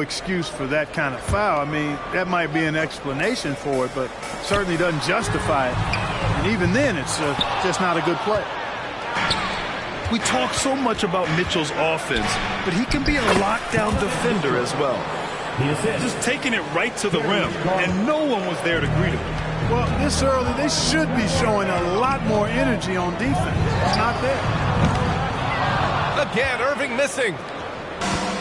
excuse for that kind of foul. I mean, that might be an explanation for it, but certainly doesn't justify it. And even then, it's just not a good play. We talk so much about Mitchell's offense, but he can be a lockdown defender as well. Just taking it right to the rim, and no one was there to greet him. Well, this early, they should be showing a lot more energy on defense. It's not there. Again, Irving missing.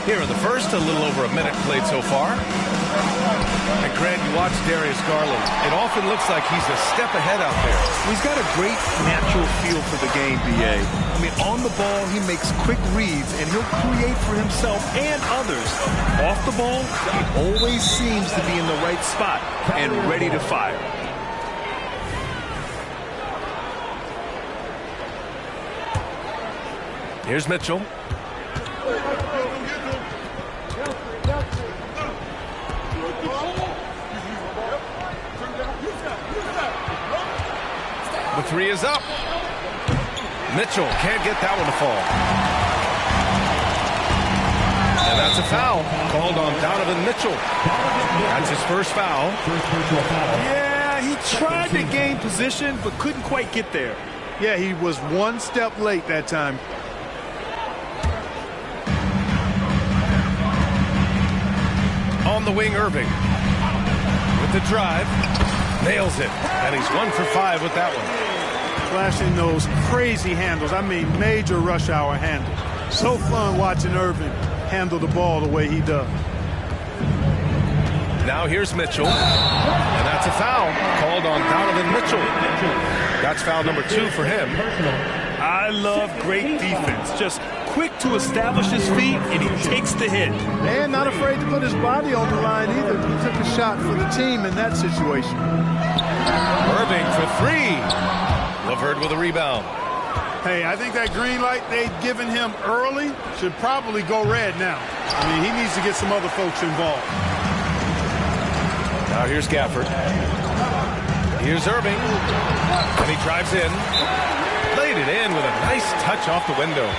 Here in the first, a little over a minute played so far. And Grant, you watch Darius Garland. It often looks like he's a step ahead out there. He's got a great natural feel for the game, B.A. I mean, on the ball, he makes quick reads, and he'll create for himself and others. Off the ball, he always seems to be in the right spot and ready to fire. Here's Mitchell. The three is up. Mitchell can't get that one to fall. And that's a foul called on Donovan Mitchell. That's his first foul. Yeah, he tried to gain position, but couldn't quite get there. Yeah, he was one step late that time. On the wing, Irving. With the drive. Nails it. And he's 1 for 5 with that one. Flashing those crazy handles. I mean, major rush hour handles. So fun watching Irving handle the ball the way he does. Now here's Mitchell. And that's a foul called on Donovan Mitchell. That's foul number 2 for him. I love great defense. Just quick to establish his feet, and he takes the hit. And not afraid to put his body on the line either. He took a shot for the team in that situation. Irving for 3. LeVert with a rebound. Hey, I think that green light they'd given him early should probably go red now. I mean, he needs to get some other folks involved. Now here's Gafford. Here's Irving. And he drives in. Laid it in with a nice touch off the window.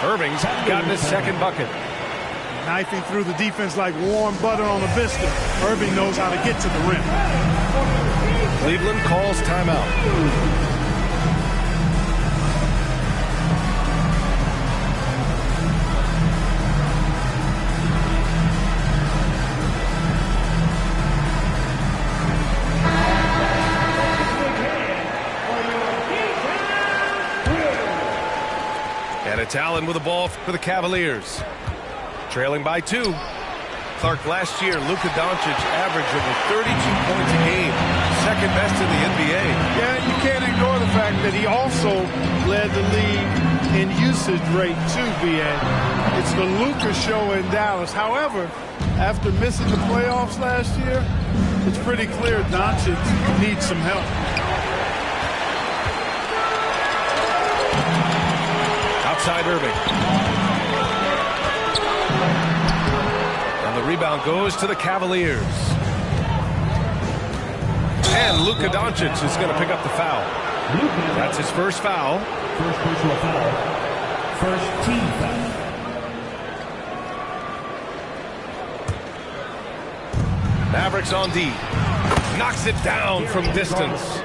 Irving's gotten his second bucket. Knifing through the defense like warm butter on a biscuit. Irving knows how to get to the rim. Cleveland calls timeout. And it's Allen with the ball for the Cavaliers. Trailing by 2. Clark, last year, Luka Doncic averaged over 32 points a game. Second best in the NBA. Yeah, you can't ignore the fact that he also led the league in usage rate too, VA. It's the Luka show in Dallas. However, after missing the playoffs last year, it's pretty clear Doncic needs some help. Outside Irving. And the rebound goes to the Cavaliers. And Luka Doncic is going to pick up the foul. That's his first foul. First personal foul. First team foul. Mavericks on D. Knocks it down from distance.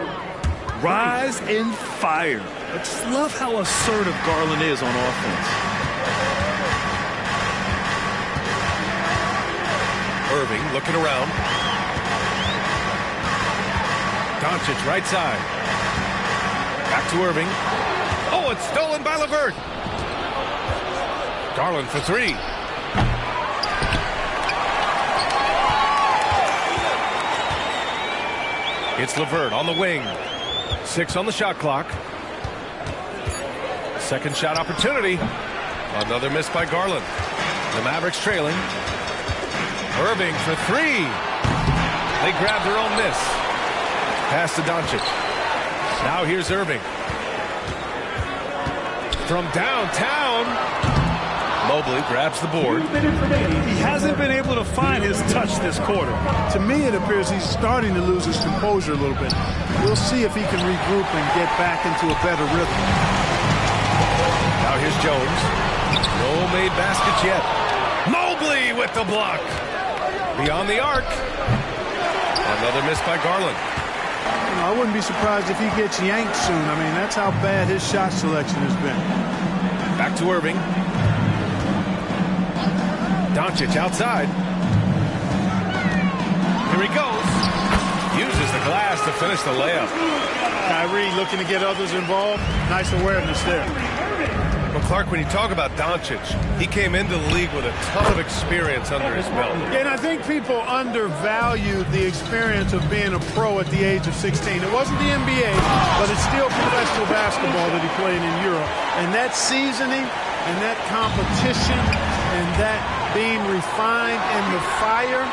Rise and fire. I just love how assertive Garland is on offense. Irving looking around. Doncic right side. Back to Irving. Oh, it's stolen by LeVert. Garland for 3. It's LeVert on the wing. 6 on the shot clock. Second shot opportunity. Another miss by Garland. The Mavericks trailing. Irving for 3. They grab their own miss. Pass to Doncic. Now here's Irving. From downtown. Mobley grabs the board. He hasn't been able to find his touch this quarter. To me, it appears he's starting to lose his composure a little bit. We'll see if he can regroup and get back into a better rhythm. Now here's Jones. No made baskets yet. Mobley with the block. Beyond the arc. Another miss by Garland. I wouldn't be surprised if he gets yanked soon. I mean, that's how bad his shot selection has been. Back to Irving. Doncic outside. Here he goes. Uses the glass to finish the layup. Kyrie looking to get others involved. Nice awareness there. Well, Clark, when you talk about Doncic, he came into the league with a ton of experience under his belt. And I think people undervalue the experience of being a pro at the age of 16. It wasn't the NBA, but it's still professional basketball that he played in Europe. And that seasoning and that competition and that being refined in the fire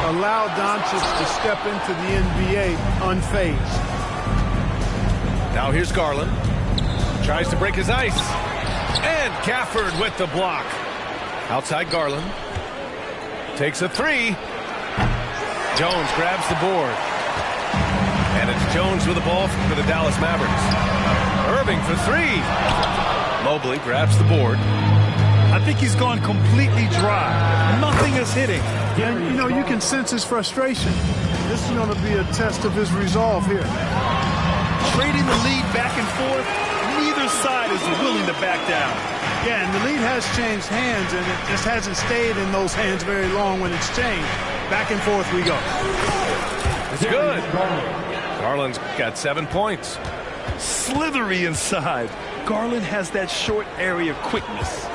allowed Doncic to step into the NBA unfazed. Now here's Garland. Tries to break his ice. And Gafford with the block. Outside Garland. Takes a three. Jones grabs the board. And it's Jones with the ball for the Dallas Mavericks. Irving for three. Mobley grabs the board. I think he's gone completely dry. Nothing is hitting. And, you know, you can sense his frustration. This is going to be a test of his resolve here. Trading the lead back and forth, neither side is willing to back down. Yeah, and the lead has changed hands, and it just hasn't stayed in those hands very long when it's changed. Back and forth we go. It's good. Garland's got 7 points. Slithery inside. Garland has that short area quickness.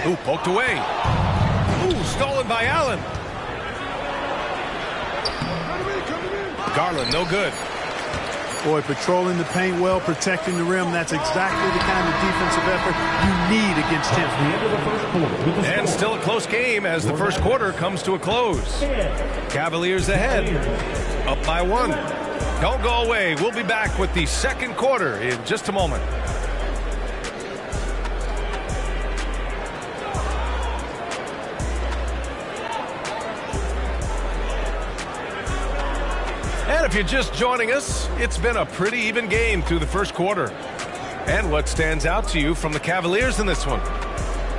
Ooh, poked away. Ooh, stolen by Allen. Garland, no good. Boy, patrolling the paint well, protecting the rim. That's exactly the kind of defensive effort you need against him. And still a close game as the first quarter comes to a close. Cavaliers ahead, up by 1. Don't go away. We'll be back with the second quarter in just a moment. And if you're just joining us, it's been a pretty even game through the first quarter. And what stands out to you from the Cavaliers in this one?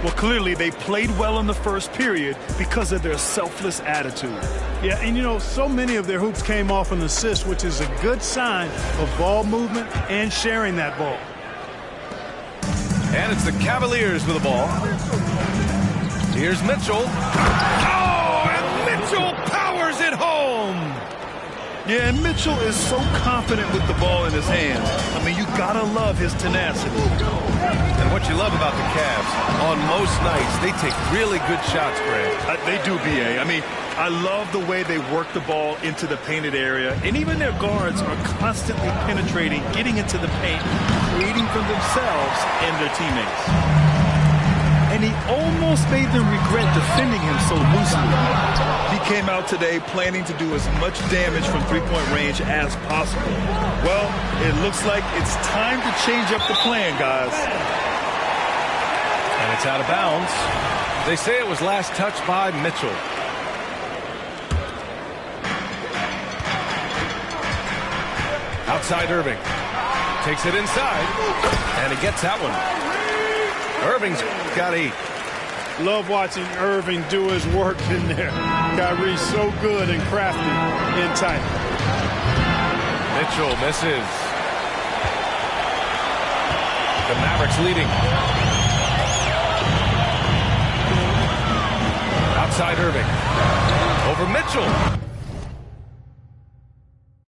Well, clearly they played well in the first period because of their selfless attitude. Yeah, and you know, so many of their hoops came off an assist, which is a good sign of ball movement and sharing that ball. And it's the Cavaliers with the ball. Here's Mitchell. Oh, and Mitchell powers it home. Yeah, and Mitchell is so confident with the ball in his hands. I mean, you gotta love his tenacity. And what you love about the Cavs, on most nights, they take really good shots, Grant. They do, B.A. I mean, I love the way they work the ball into the painted area. And even their guards are constantly penetrating, getting into the paint, creating for themselves and their teammates. And he almost made them regret defending him so loosely. He came out today planning to do as much damage from three-point range as possible. Well, it looks like it's time to change up the plan, guys. And it's out of bounds. They say it was last touched by Mitchell. Outside Irving. Takes it inside. And he gets that one. Irving's got 8. Love watching Irving do his work in there. Kyrie's so good and crafty in tight. Mitchell misses. The Mavericks leading. Outside Irving. Over Mitchell.